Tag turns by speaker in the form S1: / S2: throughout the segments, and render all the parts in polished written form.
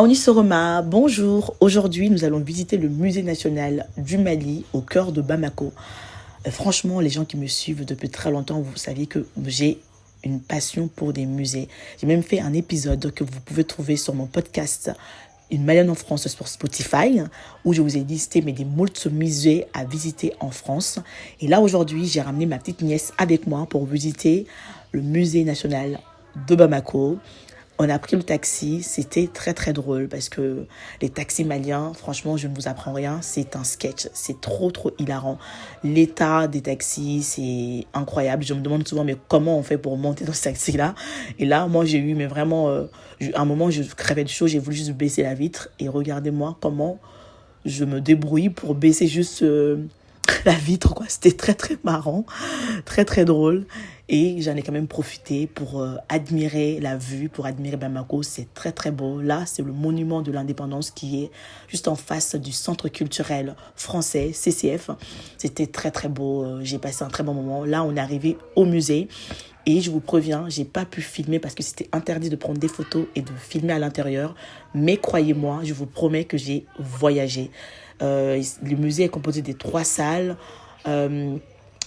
S1: Onisoroma, bonjour. Aujourd'hui, nous allons visiter le musée national du Mali au cœur de Bamako. Franchement, les gens qui me suivent depuis très longtemps, vous savez que j'ai une passion pour des musées. J'ai même fait un épisode que vous pouvez trouver sur mon podcast Une Malienne en France sur Spotify, où je vous ai listé des moult musées à visiter en France. Et là, aujourd'hui, j'ai ramené ma petite nièce avec moi pour visiter le musée national de Bamako. On a pris le taxi, c'était très très drôle parce que les taxis maliens, franchement, je ne vous apprends rien, c'est un sketch, c'est trop hilarant. L'état des taxis, c'est incroyable. Je me demande souvent, mais comment on fait pour monter dans ce taxi-là? Et là, moi, j'ai eu, mais vraiment, à un moment, je crevais de chaud, j'ai voulu juste baisser la vitre et regardez-moi comment je me débrouille pour baisser juste la vitre, quoi. C'était très marrant, très drôle. Et j'en ai quand même profité pour admirer la vue, pour admirer Bamako. C'est très beau. Là, c'est le monument de l'indépendance qui est juste en face du centre culturel français, CCF. C'était très beau. J'ai passé un très bon moment. Là, on est arrivé au musée. Et je vous préviens, j'ai pas pu filmer parce que c'était interdit de prendre des photos et de filmer à l'intérieur. Mais croyez-moi, je vous promets que j'ai voyagé. Le musée est composé des 3 salles.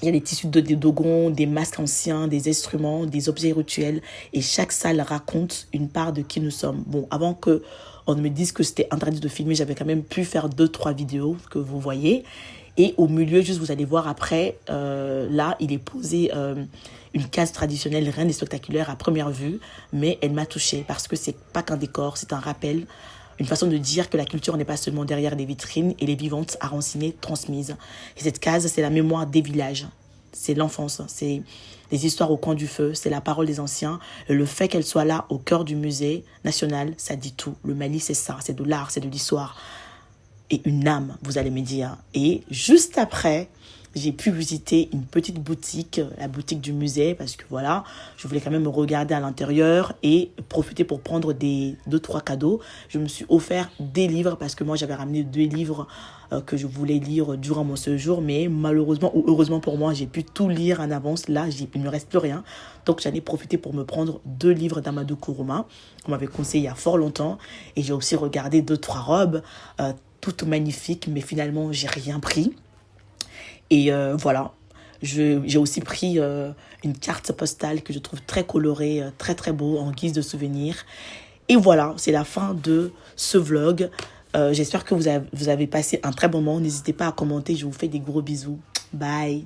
S1: Il y a des tissus de des dogons, des masques anciens, des instruments, des objets rituels. Et chaque salle raconte une part de qui nous sommes. Bon, avant que on ne me dise que c'était interdit de filmer, j'avais quand même pu faire 2-3 vidéos que vous voyez. Et au milieu, juste vous allez voir après, là, il est posé une case traditionnelle, rien de spectaculaire à première vue. Mais elle m'a touchée parce que c'est pas qu'un décor, c'est un rappel. Une façon de dire que la culture n'est pas seulement derrière des vitrines et les vivantes enracinées transmises. Et cette case, c'est la mémoire des villages. C'est l'enfance, c'est les histoires au coin du feu, c'est la parole des anciens. Et le fait qu'elle soit là au cœur du musée national, ça dit tout. Le Mali, c'est ça, c'est de l'art, c'est de l'histoire. Et une âme, vous allez me dire. Et juste après, j'ai pu visiter une petite boutique, la boutique du musée, parce que voilà, je voulais quand même me regarder à l'intérieur et profiter pour prendre 2-3 cadeaux. Je me suis offert des livres, parce que moi j'avais ramené 2 livres que je voulais lire durant mon séjour, mais malheureusement ou heureusement pour moi, j'ai pu tout lire en avance. Là, il ne me reste plus rien. Donc j'en ai profité pour me prendre 2 livres d'Amadou Kourouma, qu'on m'avait conseillé il y a fort longtemps. Et j'ai aussi regardé 2-3 robes, toutes magnifiques, mais finalement, j'ai rien pris. Et voilà, j'ai aussi pris une carte postale que je trouve très colorée, très beau, en guise de souvenir. Et voilà, c'est la fin de ce vlog. J'espère que vous avez passé un très bon moment. N'hésitez pas à commenter, je vous fais des gros bisous. Bye!